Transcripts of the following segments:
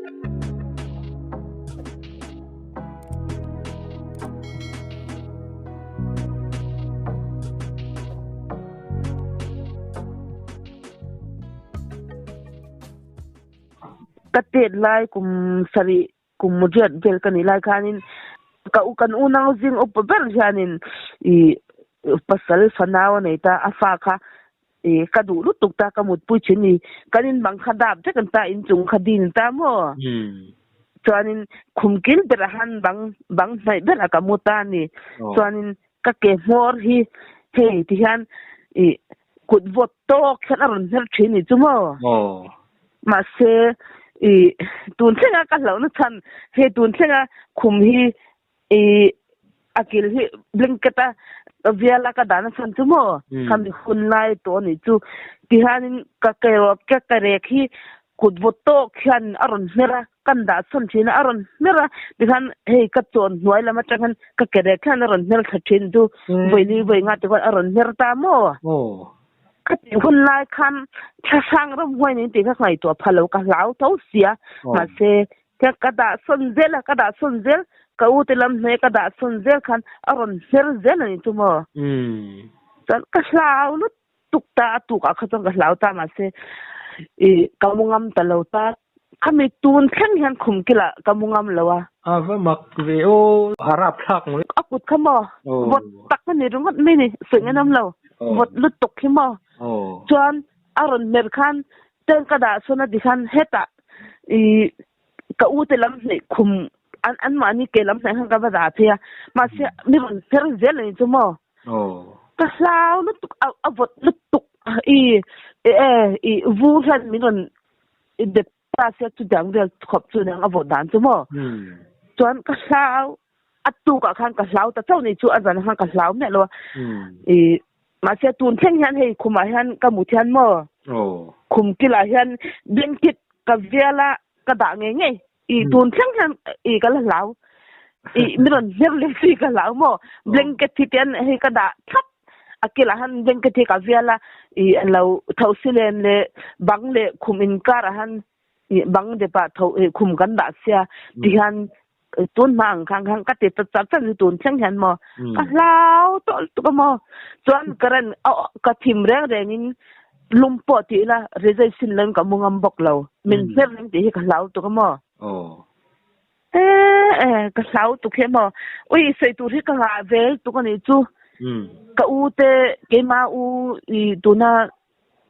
กเตดไลกุมสรีกุมมุจเจลกันนี่ไลคันินกะอุกันอุนาจิงอุปเบลจานินอีปัสสาวะฟนาวนี่ตาอาฟาค่ะกระดูลุตุกตากะมุดปุชินีกันินบังคดาบจะกันตาอินจุงคดีนตามอจานินคุมกิลเบรหันบังไม่เบลกะมุตานี่จานินกะเกมอร์ฮีเฮที่ฮันกุดวอตโตขันอรุณเฮลชินีจุมอมาเซตูนเชงกันเหล่านั้นทันเฮตูนเชงคุมฮีอากิลฮีบลิงกตาเวียลากระดานฟันจุโมคำที่คุณไล่ตัวนี้จูที่ฮันกะเกลกะกะเรคีกุดวอตโตขันอรุณเมระกันดาสันชินอรุณเมระที่ฮันเฮกัดโจนหน่วยละมาจังฮันกะเกเรขันอรุณเมระขัดชินจูเวลีเวงาตัวอรุณเมระตามโมก็ติคนไล่คันถ้าสร้างร่มห้วยนี่ติข้างในตัวพะโลกะเหลาเท้าเสียมาเซแค่กระดาษส้นเจลกระดาษส้นเจลก็อุตลำเนี่ยกระดาษส้นเจลคันอรุณเซลเจลนี่ตัวมั้งจนกระเหลาลุตุกตาตุกอะเขาต้องกระเหลาตามาเซกำมุงำตะเหลาตาเขาไม่ตูนแค่เห็นขุมกิละกำมุงำเลยวะว่ามักเวโอหารับทักมั้ยอากุดขมอบดตักมันนี่รู้มั้ยไม่นี่สึงน้ำเราบดลุตุกขมอจวนอรุณเมรคันเตินกระดาษส่วนดิฉันเฮตะกะอูเตลำเนี่ยคุมอันมานี่เกลำใส่ข้างกระดาษเทียมาเสียมีมันเทรเจลเลยจุ๊มอกะสาวลุตุกเอาบดลุตุกวูชันมีมันเด็ดตาเสียจุดดังเดียวขอบจุดดังเอาบดด่านจุ๊มอจวนกะสาวอัตุกะข้างกะสาวแต่เจ้านี่จูอันนั้นข้างกะสาวเนี่ยเลยมาเสียตูนเช่นยันให้คุมอาหันกับมุทันมั่วคุมกิลาหันเบียนคิดกับเวลากระดาษไงตูนเช่นยันกันละเหลามีเรื่องเรื่องสิกันเหลามั่วเบียนคิดที่เตียนให้กระดาษทับกิลาหันเบียนคิดที่กับเวลาเราเท่าสิเลนเลยบังเลยคุมอินการหันบังเดปะเท่าคุมกันดาเสียที่หันตูนมังข้างๆก็ติดจับจับตูนเช่นยันมั่วก็เหลาตัวมั่วจวนกระนั้นเอากระถิ่มแรงๆนี่ลุมปอตีละเรใจสินเล่นกับมุงอัมบอกเรามันเรื่องที่ให้กับเราตัวก็มั่วกับเราตัวแค่มั่วโอ้ยใส่ตัวที่กระหาเวลตัวก็นี่จูกับอูเตเกมาอูตัวน่ะ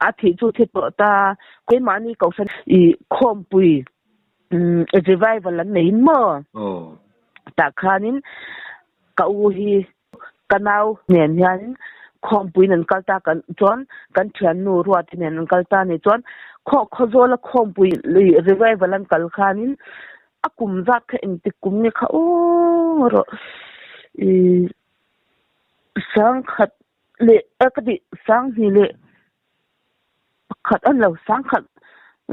อาทิตย์จูที่ปอตาเกมานี่ก็สันคอมปุยrevival ละนี่มั่วแต่ครานี้กับอูฮีกันเอาเนี่ยยันคอมปุยนั่นกัลตากันจวนกันเชียนนูรัวที่เนี่ยนั่นกัลตาเนี่ยจวนข้อโจละคอมปุยเลยรีไวฟ์ลันกัลขานินอากุมจักเอ็นติกุมเนี่ยเขาโอ้รสังขัดเละก็ดิสังนี่เละขัดอันเราสังขัด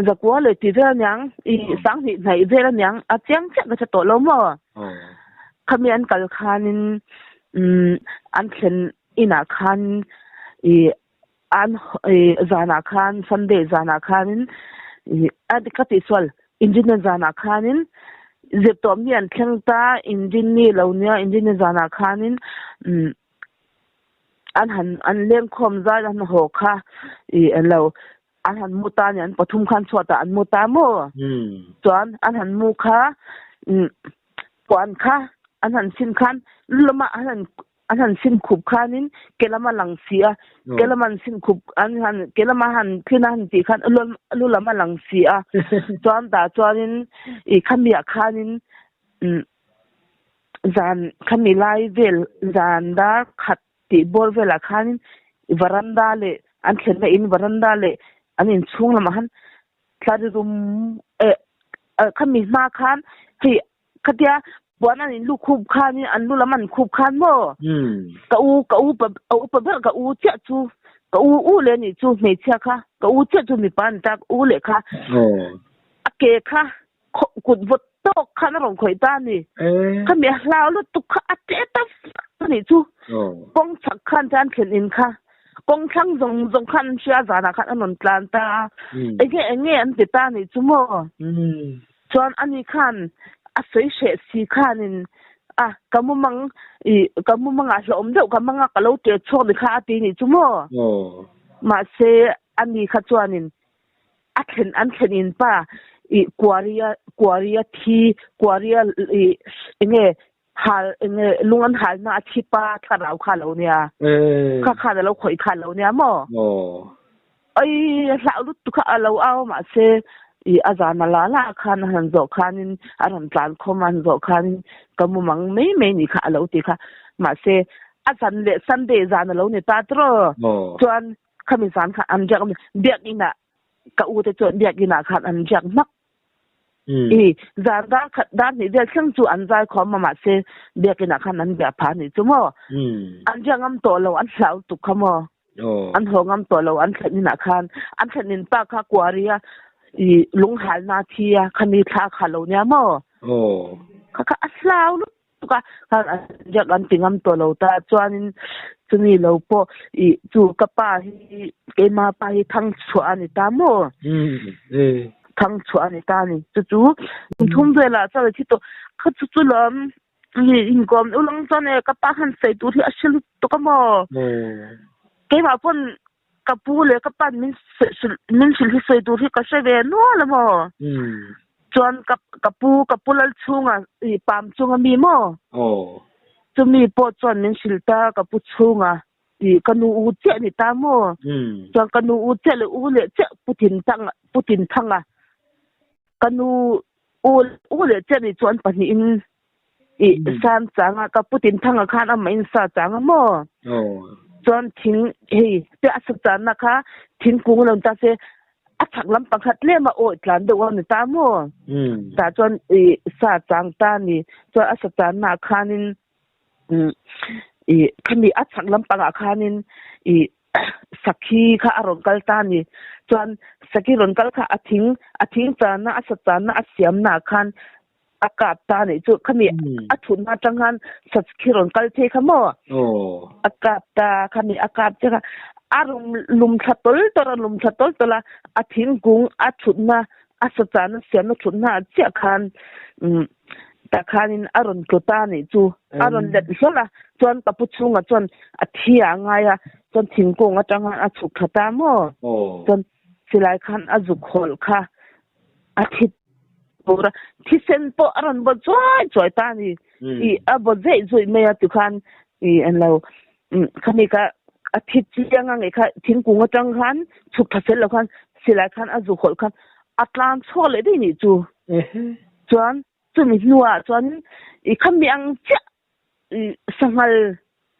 จะกลัวเลยที่เรื่องยังสังนี่ไหนเรื่องยังอาเจียงจะก็จะโตแล้วมั้งขมิ้นกัลขานินอันเช่นอินาคันอันจานาคันซันเดย์จานาคันอันที่กัติสวลอินจินจานาคันเจ็บตัวมีอันเข่งตาอินจินนี่เหล่านี้อินจินจานาคันอันเลี้ยงคมใจอันหัวค่ะเราอันหันมุตาเนี่ยปฐุมคันสวดอันมุตาโมจวนอันหันมุค่ะกวนค่ะอันหันสินคันลุมาอันหันสินขุบคานินเกลมาหลังเสียเกลมันสินขุบอันหันเกลมาหันขึ้นหันตีคันลุละมาหลังเสียจวนตาจวนนินขมีอาคานินจานขมีไลเวลจานดาขัดตีบอลเวลาคานินวารันดาเลอันเช่นไม่อินวารันดาเลอันนี้ช่วงละมาหันคลาดรุมขมีมาคันที่ขัดยาบัวนั่นลูกคูบคานี่อันลูละมันคูบคานโม่กะอูปะเบกะอูเจ้าจูกะอูเลยนี่จูไม่เชื่อค่ะกะอูเจ้าจูมีปานจากอูเลยค่ะอะเกค่ะกุดวดโตค่ะนั่นของข่อยตานี่ค่ะมีลาวลุตุค่ะอะเจตัฟนี่จูกงสักคันจานเข็นอินค่ะกงช่างจงคันเชื่อจานะค่ะอันนั้นกลานตาไอ้เงี้ยอันติดตานี่จูโม่ chuan ani khan a sei she si khanin kamumang a hlom deuh kamanga kalo te chho ni kha ati ni chumo ma se ani kha chuanin an thlen in pa kwaria thi kwaria enge hal enge lungan hal na thi pa tharau kha lo nia kha lo khoi kha lo nia mo ai hlau lu tu kha alo aw ma se azana la khan han zo khanin aran tlan khoman zo khanin kamumang me ni kha alo ti kha ma se azan le sunday zan lo ni ta tro chuan khami san kha an jak biak ina ka u te chon biak ina khan an jak mak zan da khat dan ni de chang chu an zai khom ma se biak ina khan an bia pha ni chumo an jangam to lo an hlau tu khamo an hongam to lo an thani na khan an thanin pa kha kwaria lung hal na thia khani tha khalo nya mo kha aslau lu ka jak an tingam to lo ta chuanin chuni lo po chu ka pa hi ke ma pa hi thang chu ani ta mo thang chu ani ta ni chu thum de la cha chi to kha chu lam ni inkom ulang chane ka pa han sei tu thi asil to ka mo ke ma pon kapu le kapan min sil hi sei tu hi ka se ve no la mo chuan kapu lal chunga pam chunga mi mo chumi po chuan min sil ta kapu chunga kanu u che ni ta mo chuan kanu u che le che putin thanga kanu u le che ni chuan pani in san changa ka putin thanga khan am in sa changa mo chuan thing te asatan na kha thing kung lon ta se athak lam pakhat le ma oi tlan de wan ta mo ta chuan sa chang ta ni chuan asatan na khanin khani athak lam panga khanin sakhi kha aron kal ta ni chuan sakhi ron kal kha athing cha na asatan na asiam na khan akap ta ni chu khami athun na tanghan sakhiron kal the khamo akap ta khami akap cha arum lum thatol tola athing gung athun na asatan siam thun na che khan ta khanin aron klota ni chu aron let hlola chuan kapu chunga chuan athia ngaya chuan thingkung atanga achuk thata mo chuan silai khan azu khol kha athit pura thisen po aron bo choi ta ni abo zoi me ya tu khan an lo khani ka athit chianga nge kha thingkung atang khan chuk thasel lo khan silai khan azu khol khan atlan chole de ni chu chuan chumi nuwa chuan khami ang cha sangal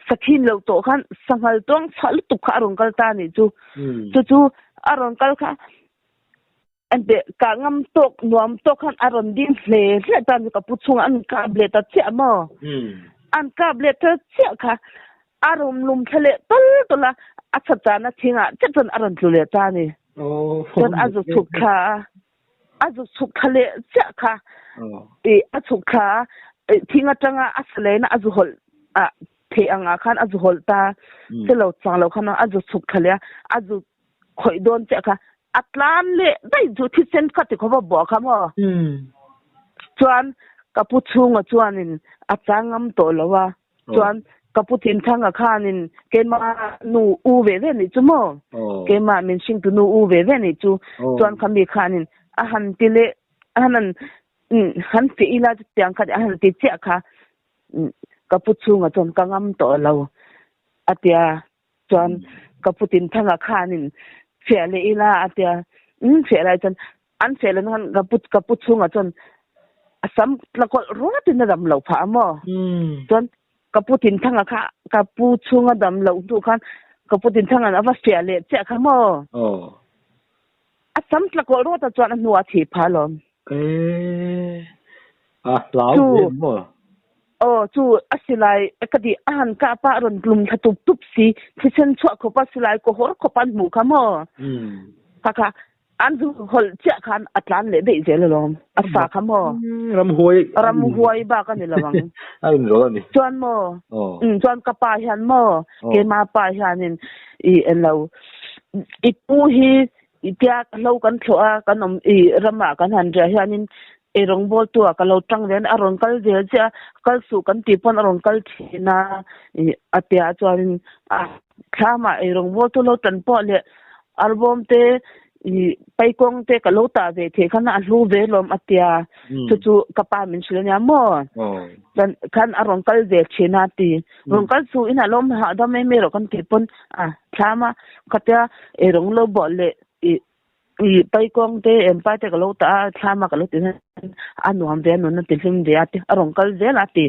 sakhin lo to khan sangal tong chal tu kha rong kal ta ni chu aron kal kha ante ka ngam tok nuam tok khan aron din hle tan ka puchung an ka ble ta che mo an ka ble ta che kha arom lum thale tol tola acha chana thinga chan aron tlule ta ni chuan azu chuk khale che kha achuk kha thinga tanga asle na azu hol the anga khan azu hol ta chelo chang lo khan azu chuk khale azu khoi don che kha atlan le dai ju thi sen ka te khoba bo khamo chuan kapu chunga chuanin achangam to lowa chuan kapu tin thanga khanin kema nu u ve ni chumo kema min sing tu nu u ve ni chu chuan khami khanin ahan tile ahanan han ti ila tiang kha ahan ti che kha kapu chunga chon kangam to lo atia chuan kapu tin thanga khanin fele ila atia fele chan an fele nan kapu chunga chon asam tlakol rona tin dam lo pha mo chon kapu tin thanga kha kapu chunga dam lo tu khan kapu tin thanga na va fele che kha mo asam tlakol ro ta chon nuwa thi pha lom lao mo chu asilai akadi ahan ka pa ron glum thatup tup si thisen chwa ko pa silai ko hor ko pan mu khamo kaka anzu hol cha khan atlan le dei zelom asa khamo ram huai ba ka ni lawang ai ro ni chuan mo chuan ka pa hian mo ke ma pa hianin elo pu hi tia lo kan thua kanom rama kan han ja hianin rong bol tu ka lo tang den aron kal je cha kal su kan ti pon aron kal thina atia chuan thama rong bol tu lo tan po le album te pai kong te ka lo ta ve the khana lu ve lom atia chu kapa min silnya mo dan kan aron kal ve thina ti rong kal su ina lom ha da me ro kan ti pon thama khatia rong lo bol le pai kong te pa te ka lo ta thama ka lo ti anuam ve no na ti hlim de ati arong kal ve la ti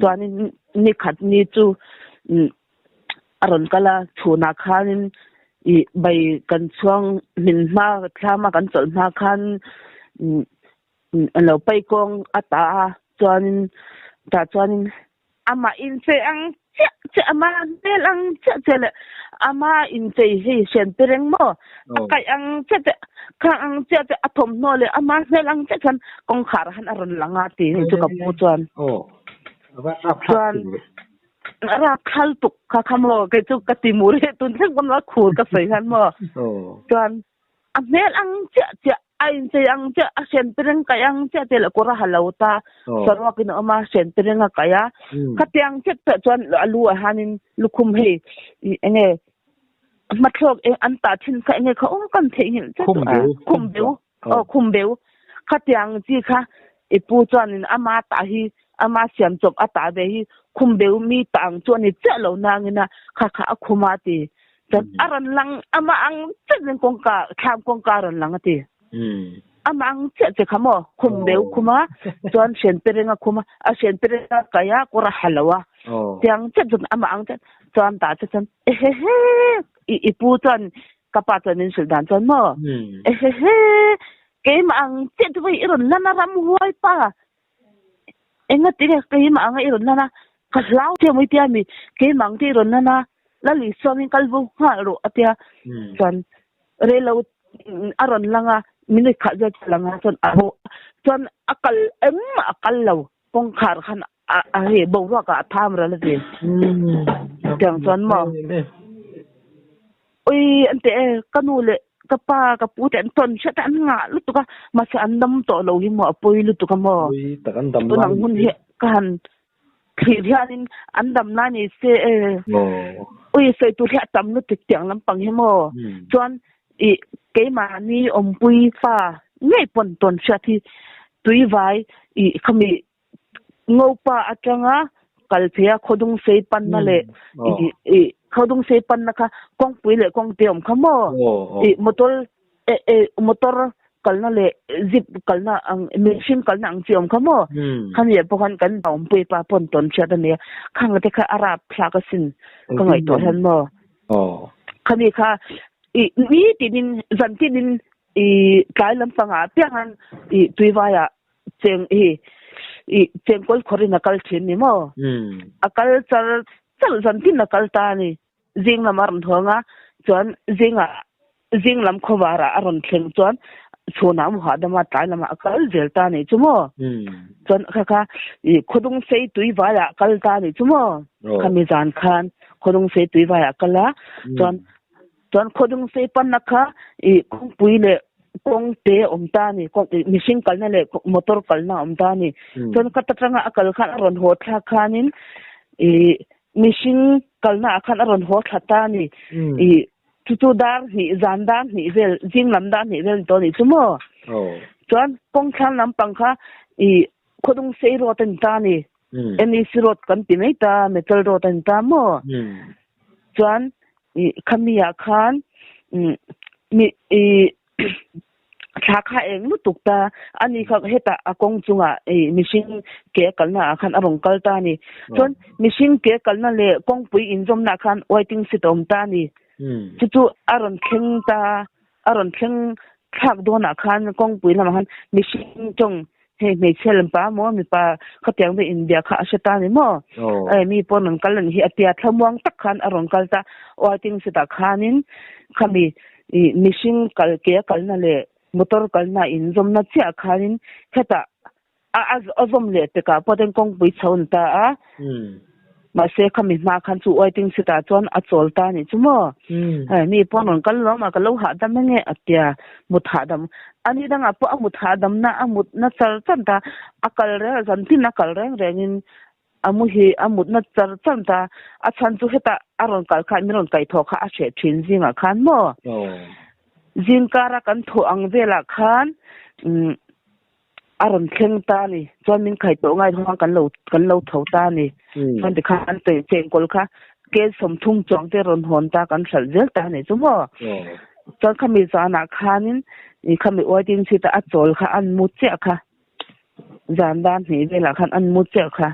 chuan ni khat ni chu aron kala chuna khanin bai kan chuang min ma thama kan chol ma khan lo pai kong ata chuan ama in se ang che ama ne lang che le ama in se hi sen pereng mo kai ang che ka ang che athom no le ama ne lang che kan kong khar han aron langa ti chu ka pu chuan chuan ra khal tuk ka khamo ke chu ka ti mur he tun thang kon la khur ka sai han mo chuan a ne lang che ai se ang che a sen pereng kai ang che te la ko ra halauta sarwa kin ama sen pereng a kaya katiang che chuan alu hanin lukhum he enge matlok an ta thin ka enge kha ong kan the hin khum beu khatiang chi kha pu chuan in ama ta hi ama siam chop ata be hi khum beu mi tang chuan ni che lo nangina kha khuma ti chan aran lang ama ang chen kong ka tham kong ka ran lang ati ama ang che khamo khum beu khuma chuan sen perenga khuma a sen perenga kaya ko ra halawa tiang che ama ang chuan ta chen he pu chuan kapa chuan in sil dan chuan mo he ke ma ang che tu i ron lana ram huai pa enga tire ke ma ang i ron lana ka lau te moi tia mi ke mang ti ron lana la li somin kalbu ha ro atia chuan re lo aron langa mini kha ja langa chuan abo chuan akal lo kong khar khan a he bo ro ka tham ra la de chang chuan mo oi ante kanu le kapa ka pu ten ton chat an nga lu tu ka ma sa an dam to lo hi mo poi lu tu ka mo ta kan dam tu nang hun he kan khianin an dam na ni se oi se tu thia tam lu tik tiang lam pang he mo chuan ke ma ni om pui fa ngai pon ton chat hi tui vai khami ngopa atanga kalphia khodung sei pan na le khodung sei pan na kha kong pui le kong te om khamo motor kalna le zip kalna ang machine kalna ang chiom khamo khani pokhan kan om pui pa pon ton cha da ne khang te kha arab phla ka sin ka ngai to han mo khani kha ni tinin zantin kai lam panga piangan tuiwaya cheng chengkol khorina kal thin ni mo akal chal zantin na kal ta ni jing na mar thonga chuan jing lam khowara aron thleng chuan chuna mu hadama tai lama akal zel ta ni chumo chuan kha khodung sei tuiwaya kal ta ni chumo khami jan khan khodung sei tuiwaya kala chuan khodung sei pan na kha kong pui le kong te omta ni kong machine kalna le motor kalna omta ni chuan katatanga akal khan aron ho thla khanin machine kalna khan aron ho thata ni tu dar ni zandang ni vel jinglam dan ni vel to ni chumo chuan kong thlan lam pangkha khodung sei ro tan ta ni eni sirot kan ti mai ta metal ro tan ta mo chuan khamiya khan mi thakha eng lu tukta ani kha heta akong chunga machine ke kalna khan arong kalta ni chon machine ke kalna le kong pui injom na khan waiting sitom ta ni chu aron thleng thak dona khan kong pui lama khan machine chong he me chelm pa mo mi pa khatiang be india kha asata ni mo mi ponon kalan hi atia thamwang tak khan arong kalta waiting sita khanin khami machine kal ke kalna le motor kalna injom na chia khanin khata azom le te ka poten kong pui chhon ta mà xe khăm mi mà khăn chú oi tiếng sẽ ta chọn ở chol ta này chú mò mi pon on kan lo mà kan lo hạ đam nghe ở tia một hạ đam anh đi đang apa một hạ đam na một na chal chan ta akal re zan tin akal reng rengin amut na chal chan ta a chan chu heta aron kal kha miron kai tho kha a che thin zinga khan mo zin kara kan tho ang vela khan aron thleng ta ni chuan min khai to ngai thong kan lo tho ta ni chuan ti kha an te cheng kol kha ke som thung chong te ron hon ta kan sal zel ta ni chu mo chuan khami zana khanin i khami oiting si ta a chol kha an mu che kha zan dan ni vela khan an mu che kha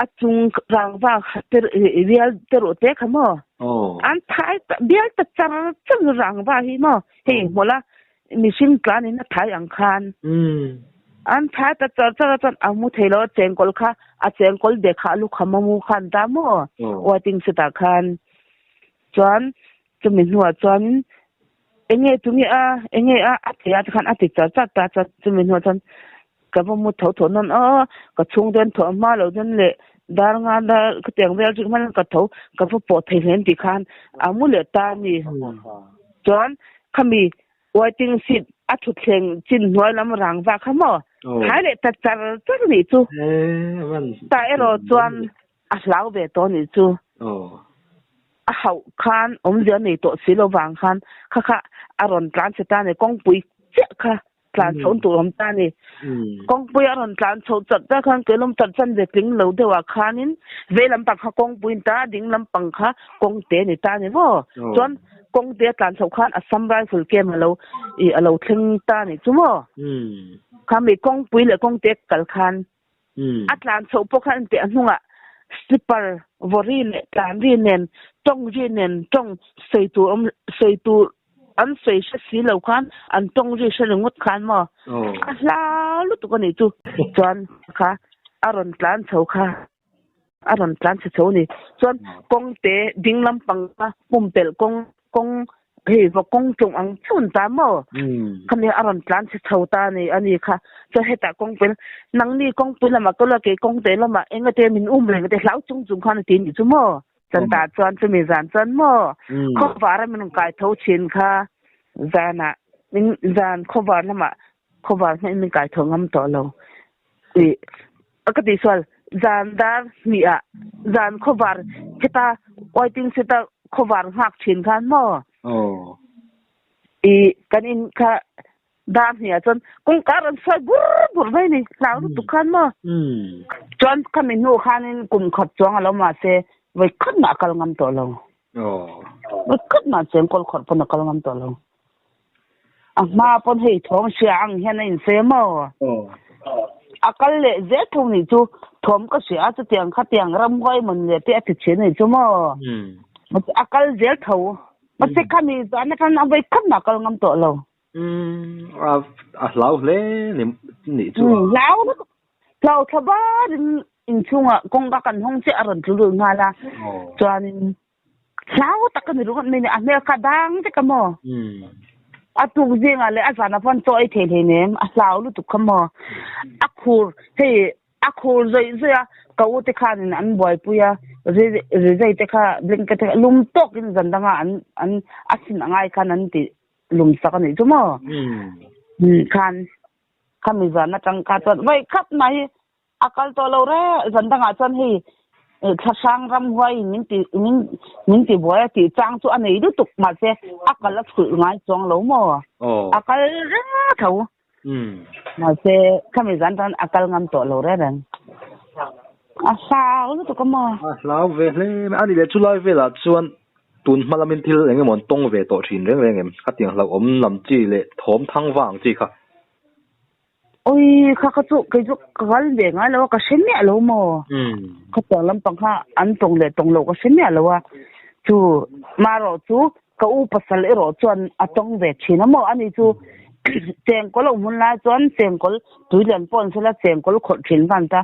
a chung rangwa ter real ter o te kha mo an thai bial ta char chung rangwa hi mo he mola missing plan in a thai ang khan an thai ta char amu thelo chengkol kha a chengkol de kha lu khamamu khan ta mo waiting se ta khan chuan chumin huwa chuan enge tumi a athia khan atik char ta chumin huwa chuan ka mu tho non ka chung den tho ma lo den le dar nga da ka teng vel chi man ka tho ka po thei hen ti khan amu le ta ni chuan khami waiting sit a thu thleng chin hnuai lam rangwa khamo thai le ta char ni chu ta ero chuan a hlau ve to ni chu a hau khan dia nei to silo wang khan kha aron tlan se ta ne kong pui che kha tlan chon tu rom ta ni kong pui aron tlan chho chat ta khan kelom chat chan ve kling lo de wa khanin ve lam pa kha kong pui ta ding lam pang kha kong te ni ta ni wo chuan kong te tlan chho khan assam rifle kem alo I alo thleng ta ni chu mo khami kong pui le kong te kal khan atlan chho po khan te anunga slipper vori le tlan ri nen tong ri nen tong sei tu an sei si lo khan an tong ri se ngut khan mo la lu tu ko ni chu chuan kha aron tlan chho kha aron tlan se chho ni chuan kong te ding lam pang ka pum pel kong he vo kong chung ang chun ta mo khami aron tlan se chho ta ni ani kha cho heta kong pel nang ni kong pul ma ko la ke kong te la ma enga te min le te hlau chung khan ti ni chu mo chan ta chuan chu mi zan chan mo kho war min kai tho chin kha zana min zan kho war na ma kho war min kai tho ngam to lo ti akati swal zan dar mi a zan kho war kita waiting sita kho war hak chin khan mo kanin kha dan hiya chon kung karan sai bur mai ni lau tu khan mo chon kamin nu khanin kum khat chong alo ma se vai khat na kal ngam to lo vai khat na chen kol khot pon kal ngam to lo ma pon hei thong siang hian in se mo akal le je thong ni chu thom ka sia chu tiang kha tiang ram goi mun le te ati chen ni chu mo akal je tho ma se khami zan kan na vai khat na kal ngam to lo lau le ni chu lau thaba in chunga kong ka kan hong che aron thulu nga la chuanin lau ta kan ru kan ni a me ka dang te ka mo atu zinga le asana pon to ai the nem a lau lu tu ka mo akhur zai ka u te khan an boy puya zai te kha blink te lum tok in zandanga an asin angai khan an ti lum sakani chumo khan khami zana tang ka to vai khap mai akal to lo re zandanga chan hi thasang ram hoi ning ti boy ti chang chu anei du tuk ma se akal la thu ngai chong lo mo akal ra tho ma se khami zan tan akal ngam to lo re ran asa lu tu ka mo lao ve le ani le chu lai ve la chuan tun malamin thil enge mon tong ve to thin reng em khatiang hlau om lam chi le thom thang wang chi kha oi kha chu ke ju kal ve nga lo ka sen me lo mo kha to lam pang kha an tong le tong lo ka sen me lo wa chu ma ro chu ka u pasal e ro chuan atong ve thina mo ani chu cheng ko lo mun la chuan cheng kol tuilan pon sela cheng kol khot thin van ta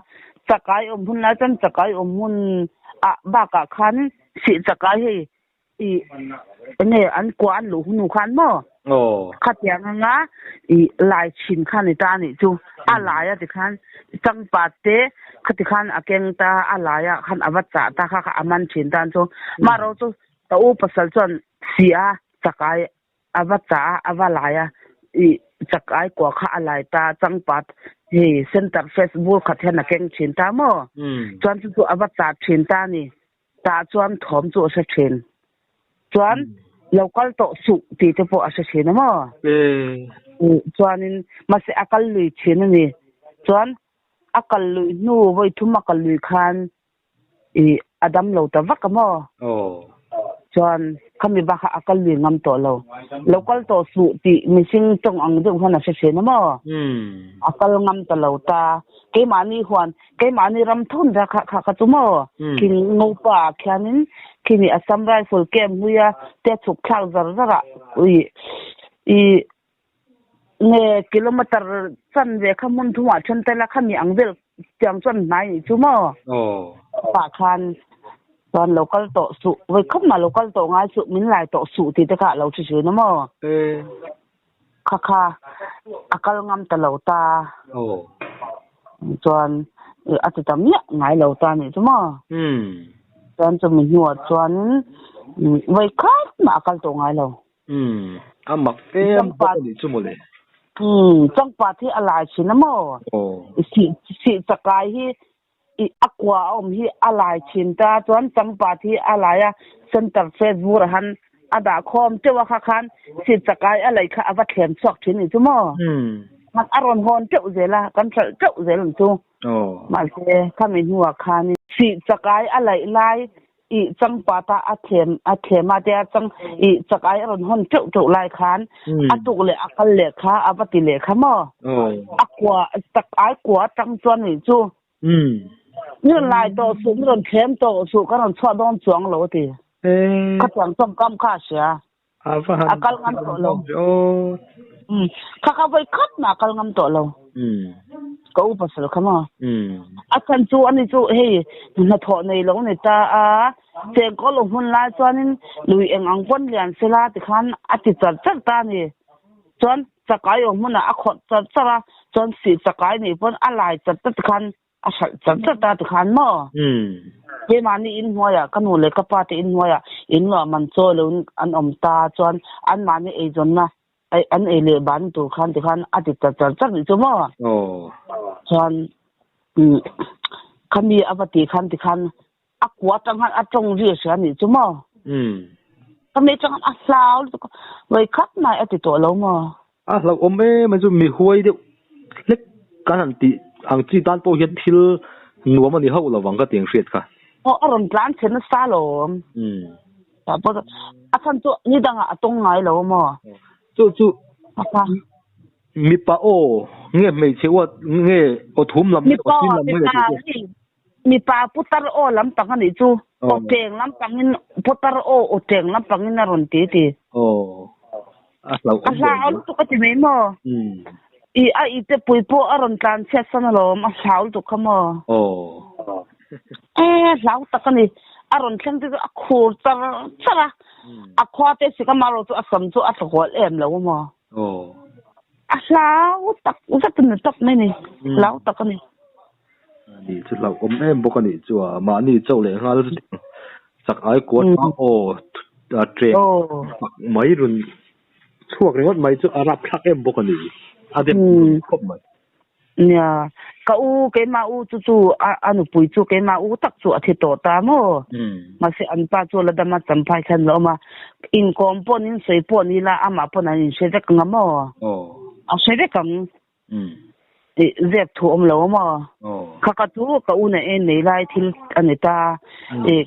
chakai om hun la chan chakai om hun a ba ka khan si chakai hi ne an kwan lu hunu khan mo khát tiếng ngã lại chín khăn này ta này chú lại thì khăn trăng bát té khát thì khăn keng ta lại khăn avat cha ta khát aman chín ta chú mà rồi chú tàu pasal chọn xia chắc ai avat cha avalai chắc ai qua khát lại ta trăng bát thì center Facebook khát hiện keng chín ta mo chọn chú avat cha chín ta này ta chọn thom chú sẽ chín chọn local to su ti te po asa chena mo chuanin ma se akal lui chena ni chuan akal lui nu voi thum akal lui khan adam lo ta vak mo chuan khami ba kha akal lui ngam to lo local to su ti missing tong ang dong hana se chena mo akal ngam to lo ta ke mani huan ke mani ram thun ra kha kha tu mo king ngo pa khanin kini Assam Rifle Camp huya te chuk khal zar zara ne kilometer chan ve khamun thuma chen tela khami angvel tiang chon nai ni chumo pa khan ton local to su ve khop ma local to ngai su min lai to su ti te ka lo chi chu no mo kha kha akal ngam ta lo ta chuan atitam ya ngai lo ta ni chumo chuan chu mi huat chuan vai khát mà akal to ngai lo amak em ba ni chu mo le chang pa thi alai chin mo si chakai hi akwa hi alai chin ta chuan chang pa thi alaya center Facebook han ada khom te wa kha khan si chakai alai kha awa thlem chok thin ni chu mo mak aron hon te uzela kan te uzel chu ma se khamin huwa khan si chakai alai lai chang pata athem ma te chang chakai ron hon chau lai khan atuk le akal le kha abati le kha mo akwa chakai kwa tang chuan ni chu ni lai to su ron khem to su ka ron chwa dong chuang lo ti ka chang chom kam kha sia akal ngam to lo kha vai khat na akal ngam to lo ko pasal khama akan chu ani chu he na tho nei lo ne ta te ko lo hun la chuanin lui eng ang pon lian sela ti khan ati char char ta ni chuan chakai o muna a khot char chara chuan si chakai ni pon alai char ta khan a char char ta ti khan mo ke mani in hoya kanu le ka pa te in hoya in lo man cho lo an om ta chuan an mani e jon na ai an e le ban tu khan ti khan ati char char ni chu mo chuan khami avati khan ti khan akwa tang han atong ri sia ni chu mo khami chang a slaw vai khat mai ati to lo mo lo ome ma chu mi huai de lek kan ti ang chi dan po hian thil nuam ani ho lo wang ka tiang hriat kha aron plan chen sa lo ta po athan chu ni danga atong ngai lo mo chu apa mi pa o nge mei chewa nge o thum lam mi pa mi pa putar o lam tang ani chu o teng lam tangin putar o teng lam tangin na ron ti asla tu ka ti me mo i te pui po aron tlan che san lo ma saul tu khamo lau takani aron thleng te a khur chara a khwa te sikamaro chu asam chu a thol em lo mo lau tak zatun tak mai ni lau takani ni chu lau om em bokani chu ma ni chau le ngal sak ai ko ta train mai run chuak rengot mai chu arap thak em bokani adem khop mai nya ka u ke ma u chu anu pui chu ke ma u tak chu athi to ta mo ma se an pa chu la dama champai khan lo ma in kom pon in sei pon ni la ama pon an se de kang mo a se de kang zep thu om lo mo kha ka tu ka u na e nei lai thil anita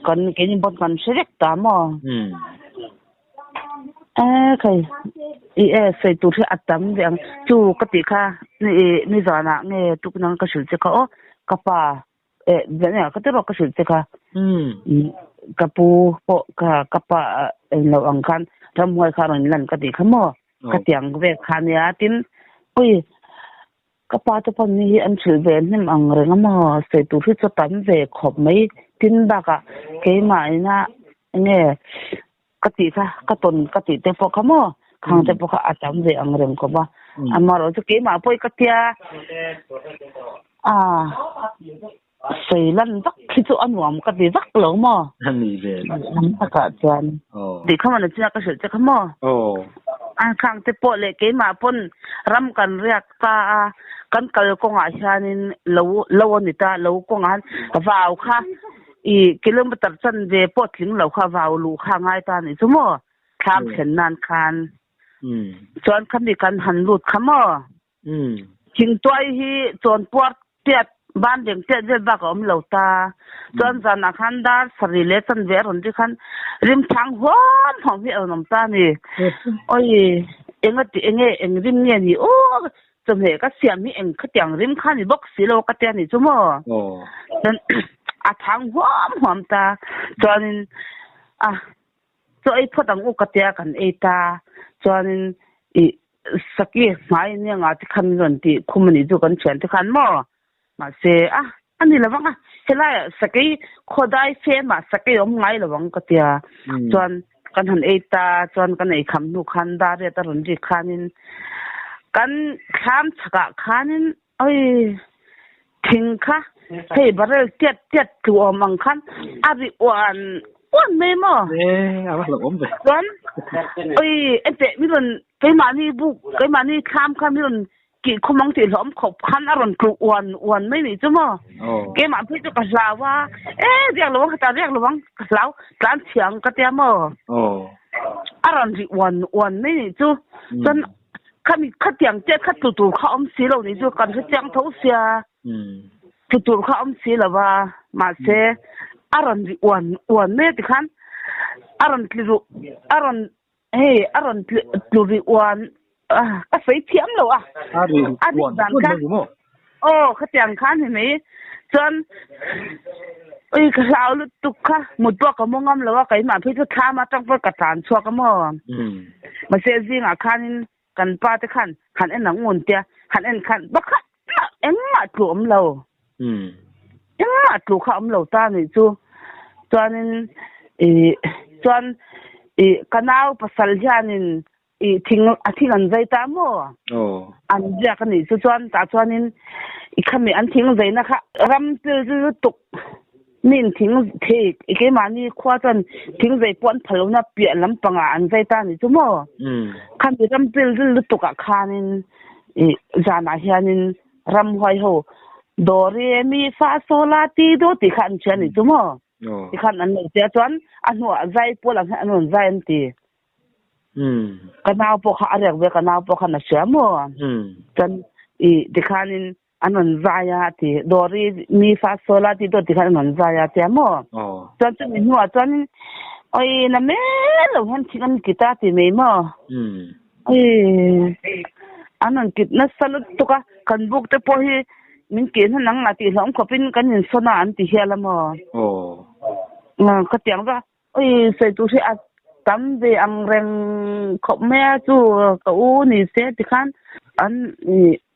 kan ke ni bon kan se rek ta mo kai sei tu thi atam deng chu ka ti kha ni zana nge tu nang ka sul che ka o ka pa zanya ka te ro ka sul che ka ka pu po ka pa lo ang khan ram hoi kha ron lan ka ti khamo ka tiang ve khan ya tin ui ka pa te pon ni an chil ve nim ang renga mo sei tu thi cha tan ve khop mai tin ba ka ke mai na nge ka ti kha ka ton ka ti te po khamo khang te po kha atam ve ang rem ko ba amaro chu ke ma poi ka tia sei lan vak khi chu anwam ka ti vak lo mo ani ve ka chuan di khama na chia ka se che khamo khang te po le ke ma pon ram kan riak ta kan kal ko nga hianin lo ni ta lo ko nga vaw kha kilometer chan ve po thling lo kha vaw lu kha ngai ta ni chu mo kham chen nan khan chuan khami kan han lut khamo ching toy hi chon por tiat ban deng te je ba ko lo ta chuan zana khan dar sari le chan ve ron ti khan rim thang hom hom hi nom ta ni oi eng rim nge ni o chom he ka siam mi eng khatiang rim khan ni box silo ka te ni chu mo dan a thang hom ta chuan so ai photang u ka te kan e ta chuan saki mai ne nga ti khan ron ti khumani ju kan chen ti khan mo ma se ani lawanga hela saki khodai fe ma saki om ngai lawang ka tia chuan kan han e ta chuan kan ei kham nu khan da re ta ron ri khanin kan kham chaka khanin oi thing kha hei barel tiat tu omang khan ari wan me mo ava lo om ve chuan oi ente mi ron kai ma ni kham mi ron ki khomang ti hlom khop khan aron kru wan mai ni chumo ke ma phi chu ka lawa riak lawang ta riak lawang ka law tlan thiang ka tia mo aron ri wan mai ni chu chan khami khatiang che khat tu kha om si lo ni chu kan chang tho sia tu kha om si lawa ma se aron ri wan me ti khan aron tlu ri wan ka sei thiam lo ari dan ka khatiang khan ni me chuan oi ka law lu tu kha mut bo ka mongam lo kai ma phi chu tha ma tang pa ka tan chua ka mo ma se zinga khanin kan pa te khan han en nang un tia han en khan ba kha en ma tu om lo en ma tu kha om lo ta ni chu chuanin chuan kanau pasal hianin thing an zai ta mo an ja ka ni chu chuan ta chuanin khami an thing zai na kha ram til zu tuk nin thing the ke mani khwa chan thing zai pon phalo na pia lampanga an zai ta ni chu mo khami ram til zu tuk ka khanin jana hianin ram hoi ho do re mi fa so la ti do ti khan chen ni chu mo ti khan an nei te chuan an ho zai pola an on zai an ti kanao po kha arek be kanao po kha na siamo chan ti khanin anon zaya ti dori mi fa sola ti do ti khan anon zaya ti amo chan chu mi nuwa chan oi na me lo han chikan kita ti me mo anon kit na salut to ka kan buk te po hi min ke na nang ati hlom khopin kan in sona an ti hiala mo ka tiang ba oi sai tu se tam ve ang reng khop me chu ka u ni se ti khan an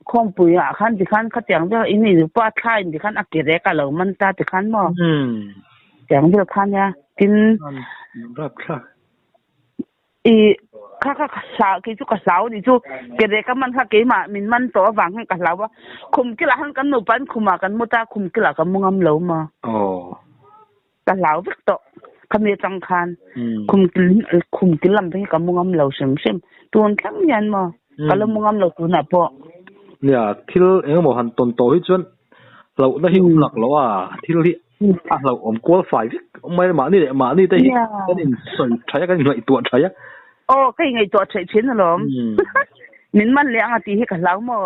khom pu ya khan ti khan kha tiang ba ini pa thai ti khan akire ka lo man ta ti khan mo tiang ba khan ya tin rap kha kha sa ki chu ka sao ni chu kire ka man kha ke ma min man to wang ka lawa khum ki la han kan no pan khuma kan muta khum ki la ka mungam lo ma ka law vek to kami tang khan kum kilam pe ka mungam lo sem tuan thang yan mo kala mungam lo tu na po ya thil mo han ton to hi chuan lo na hi lak lo thil hi lo kol fai mai ma ni te hi kan in soi thaya kan ngai tu thaya kai ngai to thai chin lo min man le anga ti hi ka law mo